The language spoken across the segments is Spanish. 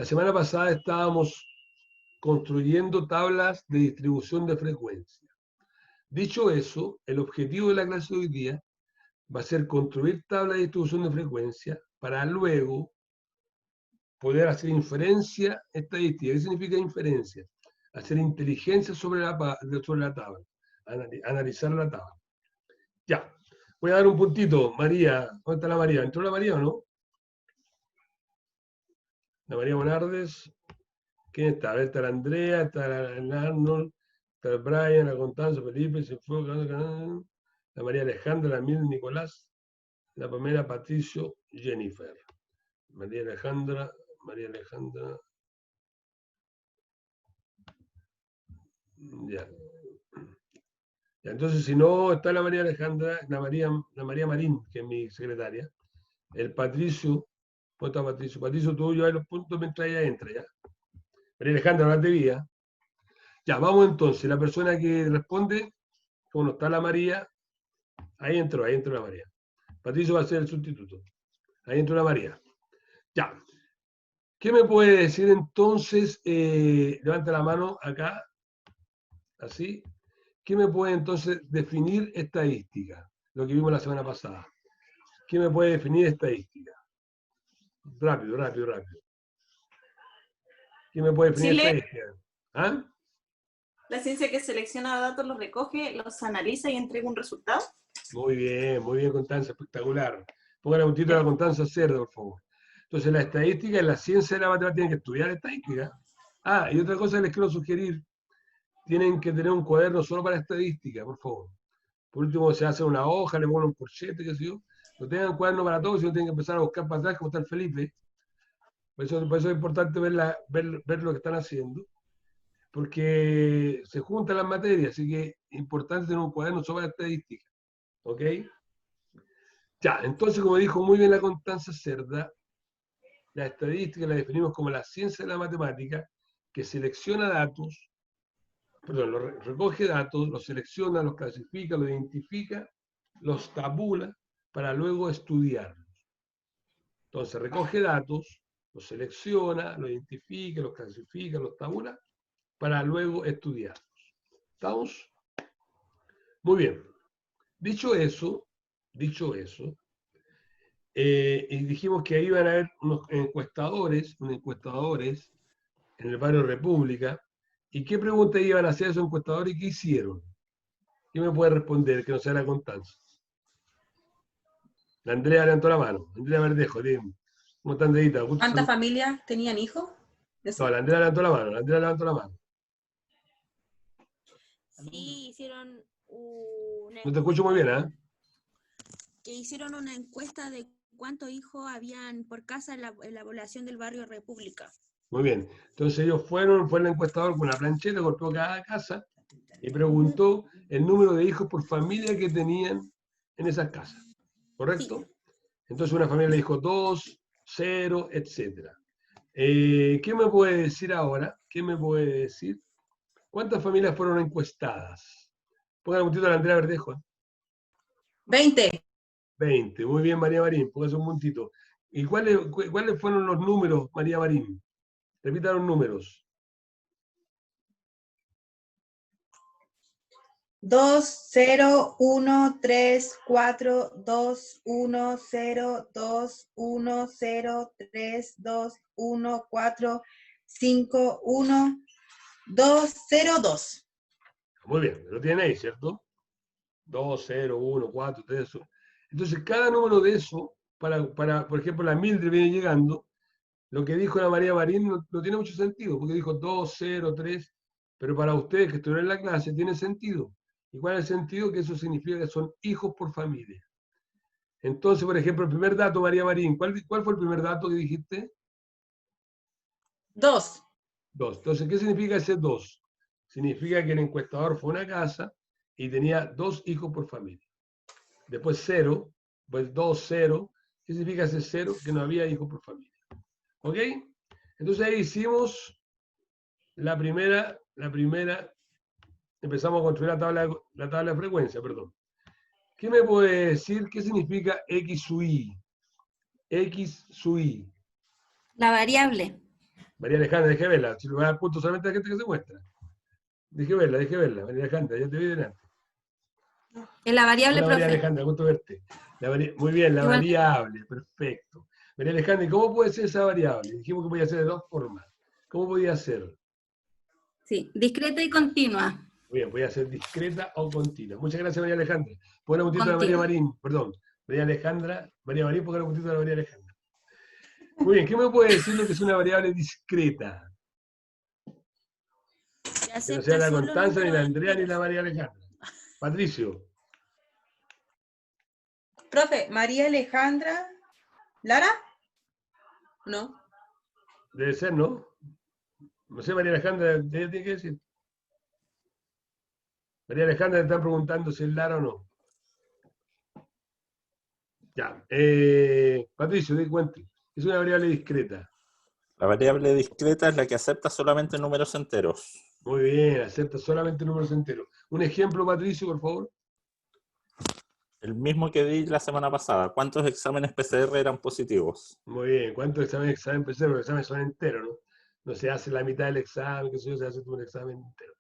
La semana pasada estábamos construyendo tablas de distribución de frecuencia. Dicho eso, el objetivo de la clase de hoy día va a ser construir tablas de distribución de frecuencia para luego poder hacer inferencia estadística. ¿Qué significa inferencia? Hacer inteligencia sobre la tabla, analizar la tabla. Ya, voy a dar un puntito. María, ¿dónde está la María? ¿Entró la María o no? La María Bonardes. ¿Quién está? A ver, está la Andrea, está el Arnold, está el Brian, la Constanza, Felipe, se fue, la María Alejandra, la Mil, Nicolás, la Pamela, Patricio, Jennifer. María Alejandra. Ya. Ya, entonces, si no está la María Alejandra, la María Marín, que es mi secretaria, el Patricio, ¿dónde está Patricio? Patricio, tú llevas los puntos mientras ella entra, ¿ya? María Alejandra, no te vi, ¿ya? Ya, vamos entonces. La persona que responde, como está la María, ahí entró la María. Patricio va a ser el sustituto. Ahí entró la María. Ya. ¿Qué me puede decir entonces? Levanta la mano acá, así. ¿Qué me puede entonces definir estadística? Lo que vimos la semana pasada. ¿Qué me puede definir estadística? Rápido. ¿Qué me puede definir Chile, estadística? ¿Ah? la ciencia que selecciona datos, los recoge, los analiza y entrega un resultado. Muy bien, Constanza, espectacular. Póngale un título a la Constanza Cerda, por favor. Entonces, la estadística es la ciencia de la matemática, tienen que estudiar estadística. Ah, y otra cosa que les quiero sugerir, tienen que tener un cuaderno solo para estadística, por favor. Por último, se hace una hoja, le ponen un corchete, qué sé yo. No tengan cuaderno para todos, sino tienen que empezar a buscar para atrás, como está el Felipe. Por eso es importante ver lo que están haciendo, porque se juntan las materias, así que es importante tener un cuaderno solo para estadística. ¿Ok? Ya, entonces, como dijo muy bien la Constanza Cerda, la estadística la definimos como la ciencia de la matemática que selecciona datos, perdón, recoge datos, los selecciona, los clasifica, los identifica, los tabula para luego estudiarlos. Entonces, recoge datos, los selecciona, los identifica, los clasifica, los tabula para luego estudiarlos. ¿Estamos? Muy bien. Dicho eso, y dijimos que ahí iban a haber unos encuestadores en el barrio República. ¿Y qué preguntas iban a hacer esos encuestadores y qué hicieron? ¿Quién me puede responder que no sea la Constanza? La Andrea levantó la mano. Andrea Verdejo, ¿cómo están, dedita? ¿Cuántas familias tenían hijos? No, la Andrea levantó la mano. Sí, hicieron una No te escucho muy bien, ¿eh? que hicieron una encuesta de cuántos hijos habían por casa en la población del barrio República. Muy bien. Entonces ellos fue el encuestador con una plancheta, golpeó cada casa y preguntó el número de hijos por familia que tenían en esas casas. ¿Correcto? Sí. Entonces una familia le dijo 2, 0, etc. ¿Qué me puede decir ahora? ¿Cuántas familias fueron encuestadas? Pongan un puntito a la Andrea Verdejo. 20. 20. Muy bien, María Marín. Póngase un puntito. ¿Y cuáles fueron los números, María Marín? Repita los números. 2, 0, 1, 3, 4, 2, 1, 0, 2, 1, 0, 3, 2, 1, 4, 5, 1, 2, 0, 2. Muy bien, lo tienen ahí, ¿cierto? 2, 0, 1, 4, 3. Entonces, cada número de eso, por ejemplo, la Mildred viene llegando, lo que dijo la María Marín no tiene mucho sentido, porque dijo 2, 0, 3, pero para ustedes que estuvieron en la clase tiene sentido. ¿Y cuál es el sentido? Que eso significa que son hijos por familia. Entonces, por ejemplo, el primer dato, María Marín, ¿cuál fue el primer dato que dijiste? 2. 2. Entonces, ¿qué significa ese 2? Significa que el encuestador fue a una casa y tenía 2 hijos por familia. Después 0, pues 2, 0. ¿Qué significa ese 0? Que no había hijos por familia. ¿Ok? Entonces ahí hicimos la primera, empezamos a construir la tabla de frecuencia, perdón. ¿Qué me puede decir? ¿Qué significa X sub I? X sub I. La variable. María Alejandra, deje verla. Si le voy a dar puntos solamente a la gente que se muestra. Deje verla, María Alejandra, ya te vi delante. En la variable, Hola María profe. Alejandra, gusto verte. Muy bien, la Igual. variable, perfecto. María Alejandra, ¿y cómo puede ser esa variable? Dijimos que podía ser de dos formas. ¿Cómo podía ser? Sí, discreta y continua. Muy bien, podía ser discreta o continua. Muchas gracias María Alejandra. Pon un puntito a la María Continua. Marín, perdón. María Marín, ponga un puntito a la María Alejandra. Muy bien, ¿qué me puede decir lo que es una variable discreta? Que Que no sea acepta la solo Constanza, ni la números Andrea, ni enteros. la María Alejandra. Patricio, Profe, María Alejandra, ¿Lara? No. debe ser, ¿no? No sé, María Alejandra, ¿ella tiene que decir? María Alejandra le están preguntando si es Lara o no. Ya. Patricio, di cuenta. Es una variable discreta. La variable discreta es la que acepta solamente números enteros. Muy bien, acepta solamente números enteros. Un ejemplo, Patricio, por favor. El mismo que di la semana pasada. ¿Cuántos exámenes PCR eran positivos? Muy bien. ¿Cuántos examen PC? Los exámenes son enteros, ¿no? No se hace la mitad del examen, que se hace todo un examen entero.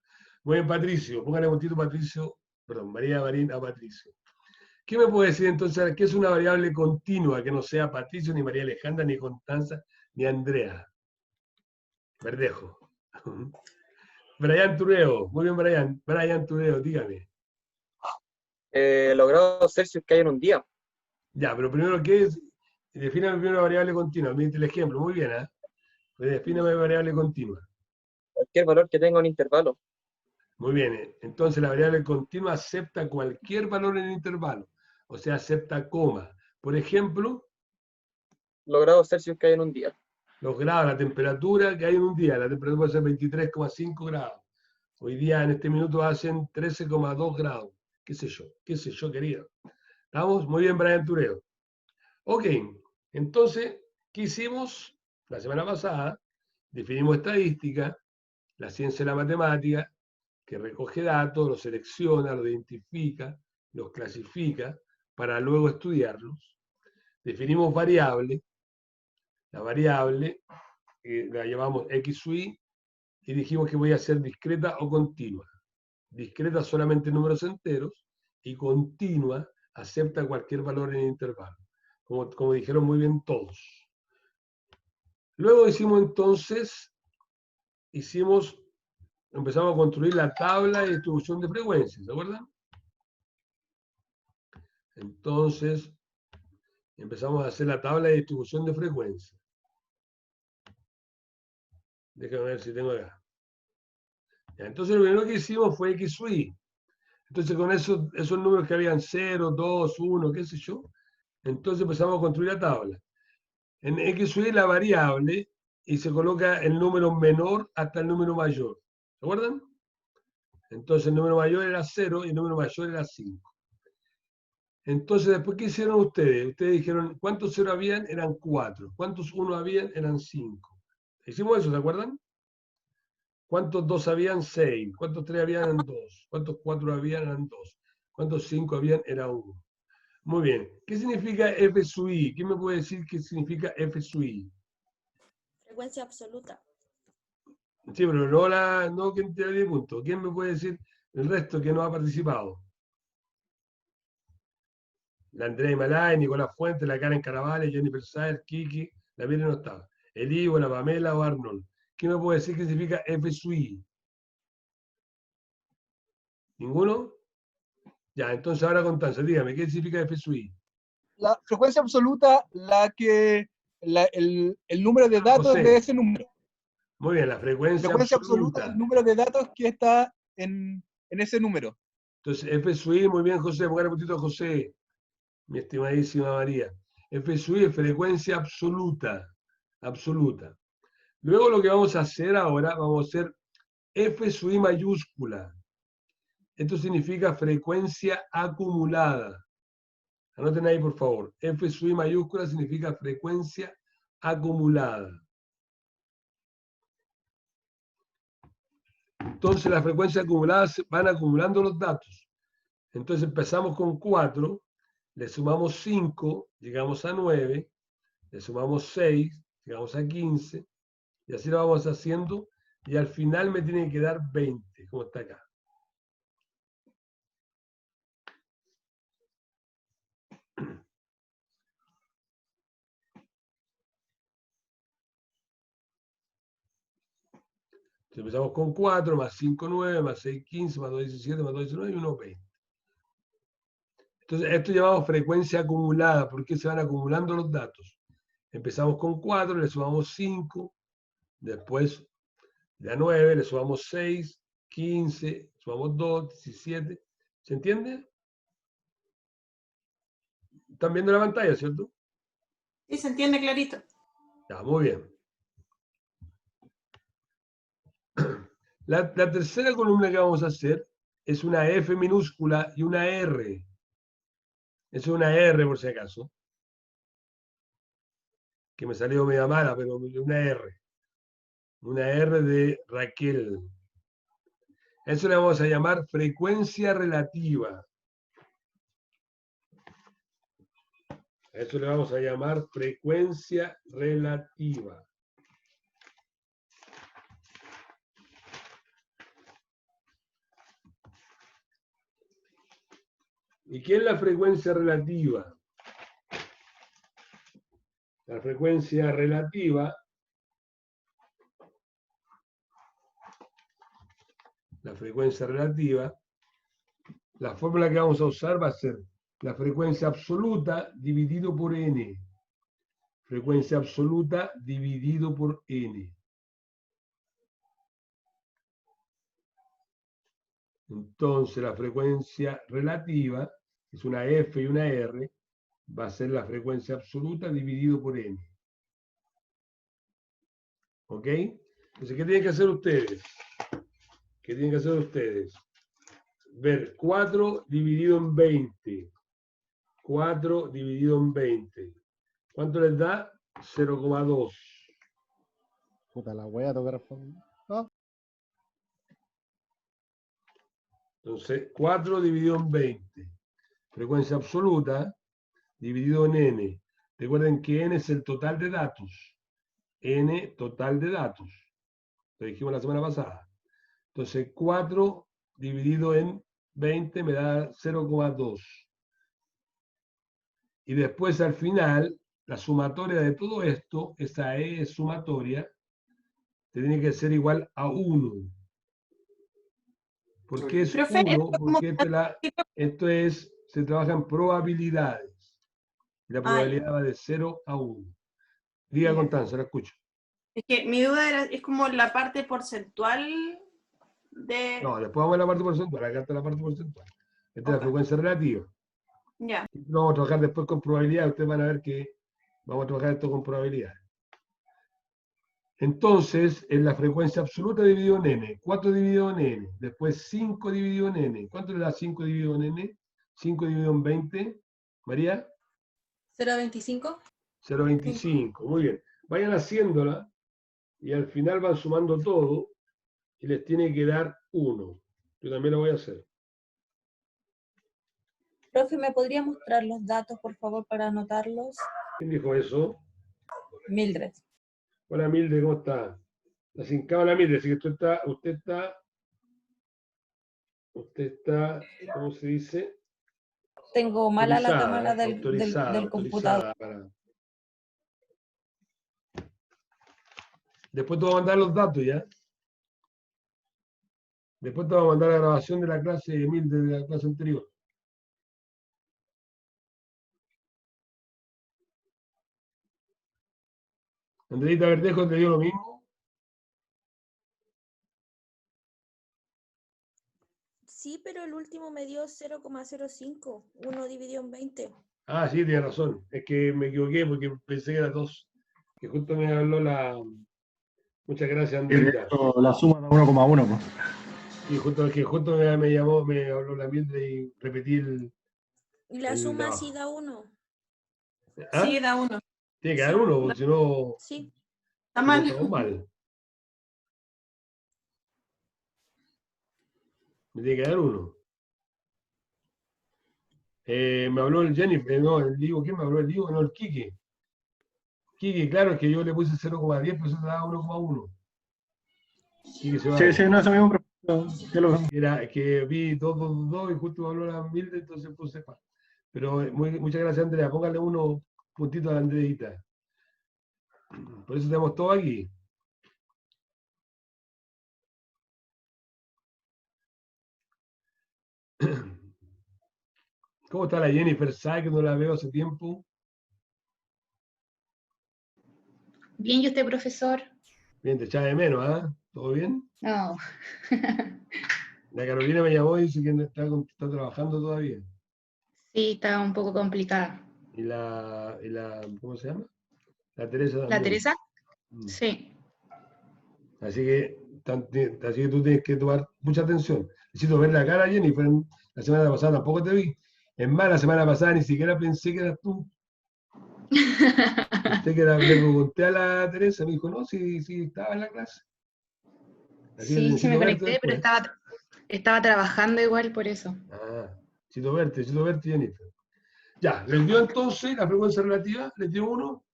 Muy bien, Patricio. Póngale un puntito, Patricio. Perdón, María Marín a Patricio. ¿Qué me puede decir entonces? ¿Qué es una variable continua que no sea Patricio, ni María Alejandra, ni Constanza, ni Andrea? Verdejo. Brian Tureo. Muy bien, Brian. Brian Tureo, dígame. Los grados Celsius que hay en un día. Ya, pero primero, ¿qué es? Defíname primero la variable continua. Mire el ejemplo, muy bien, ¿eh? Defíname variable continua. Cualquier valor que tenga un intervalo. Muy bien, entonces la variable continua acepta cualquier valor en el intervalo, o sea, acepta coma. Por ejemplo, Los grados Celsius que hay en un día. los grados, la temperatura que hay en un día, la temperatura puede ser 23,5 grados. Hoy día, en este minuto, hacen 13,2 grados. Qué sé yo, querido. ¿Estamos? Muy bien, Brian Tureo. Ok, entonces, ¿qué hicimos? La semana pasada definimos estadística, la ciencia de la matemática, que recoge datos, los selecciona, los identifica, los clasifica, para luego estudiarlos. Definimos variable, la variable la llamamos X u Y, y dijimos que voy a ser discreta o continua. Discreta solamente números enteros, y continua acepta cualquier valor en el intervalo, como dijeron muy bien todos. Luego hicimos entonces, empezamos a construir la tabla de distribución de frecuencias, ¿se acuerdan? Entonces, empezamos a hacer la tabla de distribución de frecuencias. Déjame ver si tengo acá. Ya, entonces, lo primero que hicimos fue X u Y. Entonces, con esos números que habían 0, 2, 1, qué sé yo, entonces empezamos a construir la tabla. En X u Y la variable y se coloca el número menor hasta el número mayor. ¿Se acuerdan? Entonces el número mayor era 0 y el número mayor era 5. Entonces, después, ¿qué hicieron ustedes? Ustedes dijeron, ¿cuántos 0 habían? Eran 4. ¿Cuántos 1 habían? Eran 5. Hicimos eso, ¿se acuerdan? ¿Cuántos 2 habían? 6. ¿Cuántos 3 habían? Eran 2. ¿Cuántos 4 habían? Eran 2. ¿Cuántos 5 habían? Era 1. Muy bien. ¿Qué significa F sub I? ¿Quién me puede decir qué significa F sub I? Frecuencia absoluta. Sí, pero no quien te da 10 puntos. ¿Quién me puede decir el resto que no ha participado? La Andrea Imalay, Nicolás Fuentes, la Karen Caravale, Jennifer Saer, Kiki, la Miriam no estaba. El Ivo, la Pamela o Arnold. ¿Quién me puede decir qué significa F sub I? ¿Ninguno? Ya, entonces ahora Constanza, dígame, ¿qué significa F sub I? La frecuencia absoluta, el número de datos José. de ese número. Muy bien, la frecuencia Frecuencia absoluta, el número de datos que está en ese número. Entonces, F sub I, muy bien, José, pongan un poquito a José, mi estimadísima María. F sub I es frecuencia absoluta, absoluta. Luego lo que vamos a hacer ahora, vamos a hacer F sub I mayúscula. Esto significa frecuencia acumulada. Anoten ahí, por favor. F sub I mayúscula significa frecuencia acumulada. Entonces, las frecuencias acumuladas van acumulando los datos. Entonces, empezamos con 4, le sumamos 5, llegamos a 9, le sumamos 6, llegamos a 15, Y así lo vamos haciendo, y al final me tiene que dar 20, como está acá. Entonces empezamos con 4, más 5, 9, más 6, 15, más 2, 17, más 2, 19 y 1, 20. Entonces, esto llamamos frecuencia acumulada, porque se van acumulando los datos. Empezamos con 4, le sumamos 5, después de a 9, le sumamos 6, 15, sumamos 2, 17. ¿Se entiende? ¿Están viendo la pantalla, cierto? Sí, se entiende clarito. Ya, muy bien. La tercera columna que vamos a hacer es una F minúscula y una R. Es una R por si acaso. Que me salió media mala, pero una R. Una R de Raquel. Eso le vamos a llamar frecuencia relativa. Eso le vamos a llamar frecuencia relativa. ¿Y qué es la frecuencia relativa? La frecuencia relativa, la fórmula que vamos a usar va a ser la frecuencia absoluta dividido por n. Frecuencia absoluta dividido por n. Entonces la frecuencia relativa, es una F y una R, va a ser la frecuencia absoluta dividido por n. ¿Ok? Entonces, ¿qué tienen que hacer ustedes? ¿Qué tienen que hacer ustedes? Ver 4 dividido en 20. 4 dividido en 20. ¿Cuánto les da? 0,2. Puta la wea, tengo que responder. No. Entonces, 4 dividido en 20. Frecuencia absoluta dividido en n. Recuerden que n es el total de datos. N total de datos. Lo dijimos la semana pasada. Entonces, 4 dividido en 20 me da 0,2. Y después, al final, la sumatoria de todo esto, esa E sumatoria, tiene que ser igual a 1. ¿Por qué es Profe, 1? Porque esto es, se trabaja en probabilidades. Y la probabilidad va de 0 a 1. Diga, Ya. Constanza, la escucho. Es que mi duda era, es como la parte porcentual de... No, después vamos a la parte porcentual. Acá está la parte porcentual. Esta es la Ok. frecuencia relativa. Ya. Vamos a trabajar después con probabilidad. Ustedes van a ver que vamos a trabajar esto con probabilidad. Entonces, es la frecuencia absoluta dividido en n. 4 dividido en n. Después 5 dividido en n. ¿Cuánto le da 5 dividido en n? 5 dividido en 20. María. 0,25. 0,25. Muy bien. Vayan haciéndola y al final van sumando todo y les tiene que dar 1. Yo también lo voy a hacer. Profe, ¿me podría mostrar los datos, por favor, para anotarlos? ¿Quién dijo eso? Mildred. Hola Milde, ¿cómo está? Está sin cámara Milde, así que usted está, ¿cómo se dice? Tengo mala la Autorizada, cámara del autorizada computador. para... Después te voy a mandar los datos, ¿ya? Después te voy a mandar la grabación de la clase de Milde, de la clase anterior. Andreita Verdejo te dio lo mismo. Sí, pero el último me dio 0,05. 1 dividido en 20. Ah, sí, tiene razón. Es que me equivoqué porque pensé que era 2. Que justo me habló la... Muchas gracias, Andreita. La suma da 1,1. Pues. Y justo me llamó, me habló la Milde y repetí el... Y la el suma de sí da 1. ¿Ah? Sí, da 1. Tiene que dar 1, porque si no, Sí. Está si no mal. estamos mal. Me tiene que dar 1. Me habló el Jennifer, no, el Diego, ¿quién me habló? El Diego, no, el Quique. Kiki, claro, es que yo le puse 0,10, pero eso te daba 1,1. Kiki se va. Sí, sí, no, eso mismo, profe. Yo lo veo. Era que vi 2, 2, 2 y justo me habló la Milde, entonces puse pa. Pero muchas gracias, Andrea. Póngale unos puntitos a la Andreita. Por eso tenemos todo aquí. ¿Cómo está la Jennifer? ¿Sabe que no la veo hace tiempo? Bien, ¿y usted, profesor? Bien, te echaba de menos, ¿ah? ¿Todo bien? No. La Carolina me llamó y dice que está trabajando todavía. Sí, está un poco complicada. Y la ¿cómo se llama? La Teresa también. ¿La Teresa? Mm. Sí. Así que tú tienes que tomar mucha atención. Necesito ver la cara, Jennifer. La semana pasada tampoco te vi. Es más, la semana pasada ni siquiera pensé que eras tú. Pensé que le pregunté a la Teresa, me dijo, no, sí estaba en la clase. Así que Sí, sí me necesito verte conecté, pero después. estaba trabajando igual por eso. Ah, necesito verte, Jennifer. Ya, ¿les dio entonces la frecuencia relativa? ¿Les dio uno?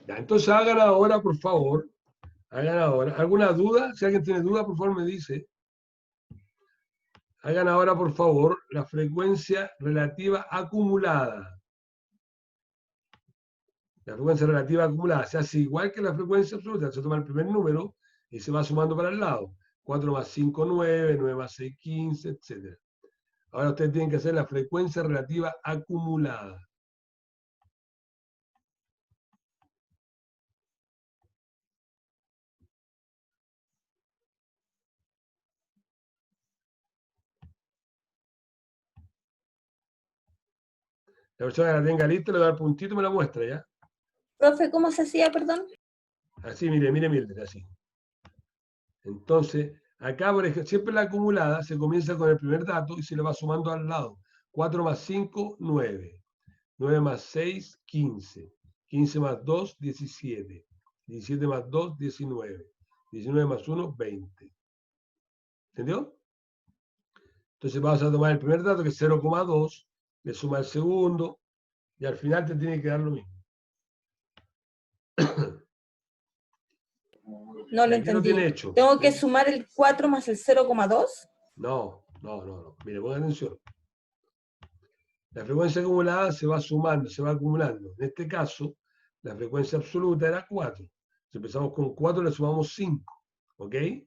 Ya, entonces hagan ahora, por favor. Hagan ahora. ¿Alguna duda? Si alguien tiene duda, por favor me dice. Hagan ahora, por favor, la frecuencia relativa acumulada. La frecuencia relativa acumulada se hace igual que la frecuencia absoluta. Se toma el primer número y se va sumando para el lado. 4 más 5, 9, 9 más 6, 15, etc. Ahora ustedes tienen que hacer la frecuencia relativa acumulada. La persona que la tenga lista le va a dar puntito y me la muestra, ¿ya? Profe, ¿cómo se hacía, perdón? Así, mire, Mildred, así. Entonces, acá, por ejemplo, siempre la acumulada se comienza con el primer dato y se le va sumando al lado. 4 más 5, 9. 9 más 6, 15. 15 más 2, 17. 17 más 2, 19. 19 más 1, 20. ¿Entendió? Entonces vamos a tomar el primer dato, que es 0,2, le suma el segundo, y al final te tiene que dar lo mismo. No lo Aquí lo entendí. tiene hecho. ¿Tengo que sumar el 4 más el 0,2? No. Mire, pongan atención. La frecuencia acumulada se va sumando, se va acumulando. En este caso, la frecuencia absoluta era 4. Si empezamos con 4, le sumamos 5. ¿Ok? Le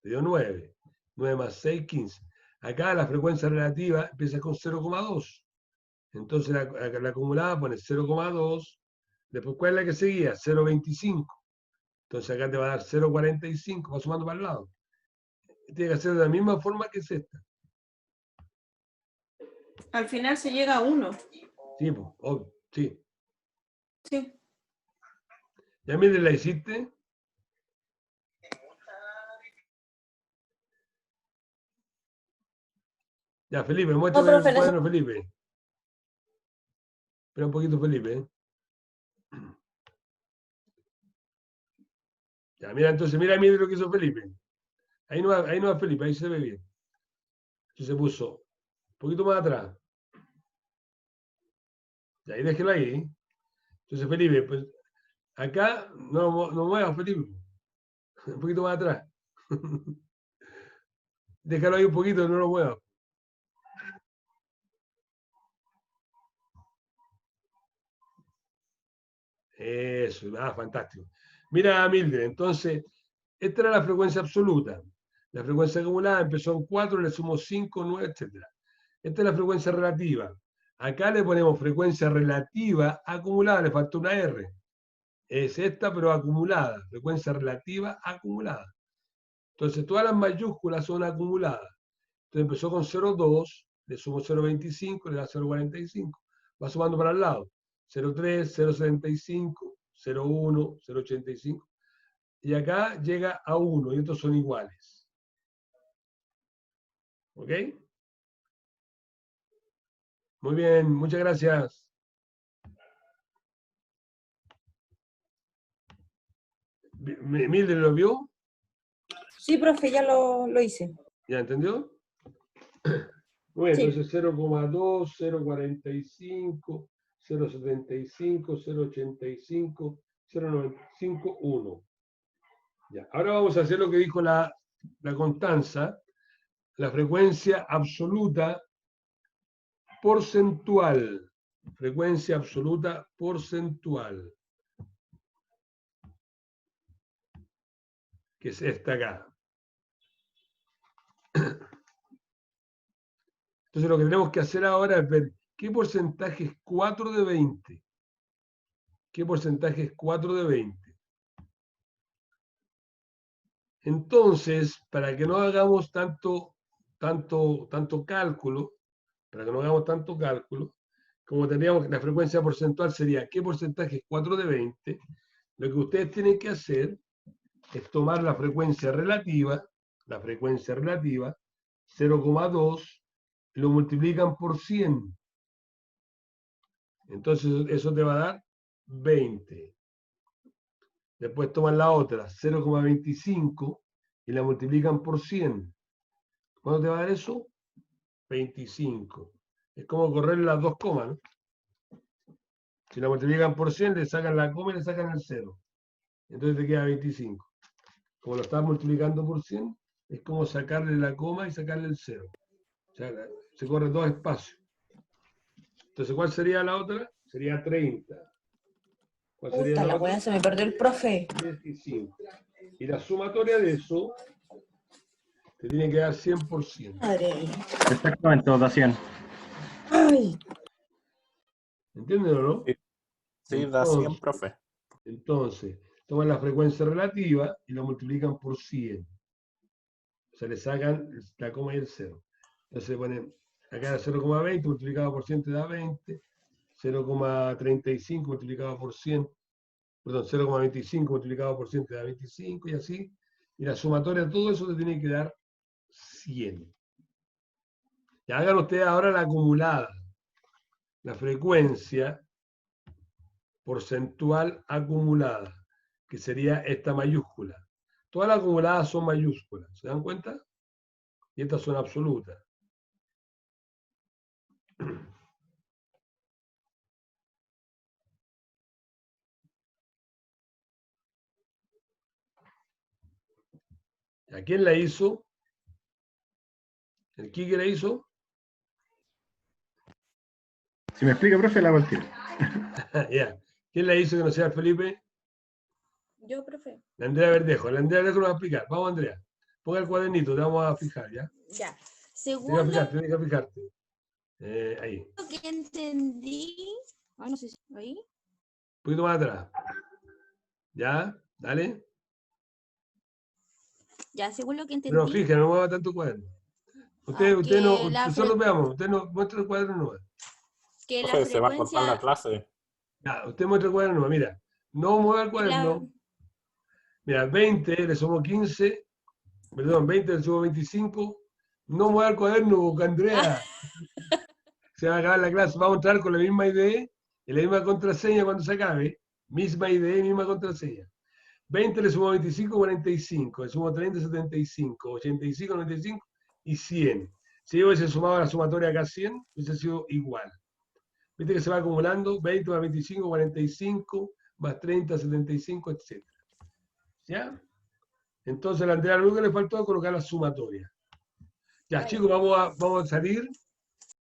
dio 9. 9 más 6, 15. Acá la frecuencia relativa empieza con 0,2. Entonces la acumulada pone 0,2. Después, ¿cuál es la que seguía? 0,25. Entonces acá te va a dar 0,45. Va sumando para el lado. Tiene que hacer de la misma forma que es esta. Al final se llega a 1. Sí, pues, obvio, sí. Sí. ¿Ya miren la hiciste? Ya, Felipe, muéstrame profe, el cuaderno, Felipe. Espera un poquito, Felipe. Ya, mira, entonces, mira lo que hizo Felipe. Ahí no va Felipe, ahí se ve bien. Entonces se puso un poquito más atrás. Y ahí déjelo ahí. Entonces, Felipe, pues acá no muevas, Felipe. Un poquito más atrás. Déjalo ahí un poquito, no lo muevas. Eso, fantástico. Mira, Mildred, entonces, esta era la frecuencia absoluta. La frecuencia acumulada empezó en 4, le sumo 5, 9, etc. Esta es la frecuencia relativa. Acá le ponemos frecuencia relativa acumulada, le falta una R. Es esta, pero acumulada. Frecuencia relativa acumulada. Entonces, todas las mayúsculas son acumuladas. Entonces, empezó con 0,2, le sumo 0,25, le da 0,45. Va sumando para el lado. 0,3, 0,75, 0,1, 0,85. Y acá llega a 1, y estos son iguales. ¿Ok? Muy bien, muchas gracias. ¿Mildred lo vio? Sí, profe, ya lo hice. ¿Ya entendió? Muy bien, Sí. entonces 0,2, 0,45, 0,75, 0,85, 0,95, 1. Ya. Ahora vamos a hacer lo que dijo la Constanza, la frecuencia absoluta porcentual. Frecuencia absoluta porcentual. Que es esta acá. Entonces lo que tenemos que hacer ahora es ver qué porcentaje es 4 de 20. ¿Qué porcentaje es 4 de 20? Entonces, para que no hagamos tanto cálculo, como tendríamos la frecuencia porcentual sería qué porcentaje es 4 de 20, lo que ustedes tienen que hacer es tomar la frecuencia relativa, 0,2, y lo multiplican por 100. Entonces eso te va a dar 20. Después toman la otra, 0,25, y la multiplican por 100. ¿Cuánto te va a dar eso? 25. Es como correr las dos comas, ¿no? Si la multiplican por 100, le sacan la coma y le sacan el 0. Entonces te queda 25. Como lo estás multiplicando por 100, es como sacarle la coma y sacarle el 0. O sea, se corren dos espacios. Entonces, ¿cuál sería la otra? Sería 30. ¿Cuál sería Puta, la otra? weá, se me perdió el profe. 15. Y la sumatoria de eso te tiene que dar 100%. Madre mía. Exactamente, votación. Ay. ¿Entienden o no? Sí, da 100, profe. Entonces, toman la frecuencia relativa y la multiplican por 100. O sea, le sacan la coma y el 0. Entonces ponen acá 0,20 multiplicado por 100 te da 20, 0,35 multiplicado por 100, perdón, 0,25 multiplicado por 100 te da 25 y así. Y la sumatoria de todo eso te tiene que dar 100. Y hagan ustedes ahora la acumulada, la frecuencia porcentual acumulada, que sería esta mayúscula. Todas las acumuladas son mayúsculas, ¿se dan cuenta? Y estas son absolutas. ¿A quién la hizo? ¿El Quique la hizo? Si me explica, profe, la hago al tiro. Ya. ¿Quién la hizo que no sea Felipe? Yo, profe. La Andrea Verdejo. La Andrea Verdejo nos va a explicar. Vamos, Andrea. Ponga el cuadernito, te vamos a fijar, ¿ya? Ya. Tienes Según que fijarte. Ahí. lo que entendí, ay, no sé si ahí. Un poquito más atrás. ¿Ya? Dale. Ya, según lo que Pero entendí, fíjate, no mueva tanto cuaderno. Usted que no, la solo fre- veamos, usted no muestra el cuaderno nuevo. que la Profe, se va a cortar la frecuencia, clase. Ya, usted muestra el cuaderno nuevo, mira. No mueva el que la- cuaderno. Mira, 20 le sumo 15, perdón, 20 le sumo 25. No mueva el cuaderno, Andrea. Se va a acabar la clase. Vamos a entrar con la misma ID y la misma contraseña cuando se acabe. Misma ID, misma contraseña. 20 le sumo 25, 45. Le sumo 30, 75. 85, 95 y 100. Si yo hubiese sumado la sumatoria acá 100, hubiese sido igual. Viste que se va acumulando 20 más 25, 45, más 30, 75, etc. ¿Ya? Entonces a la Andrea lo único que le faltó es colocar la sumatoria. Ya, chicos, vamos a salir.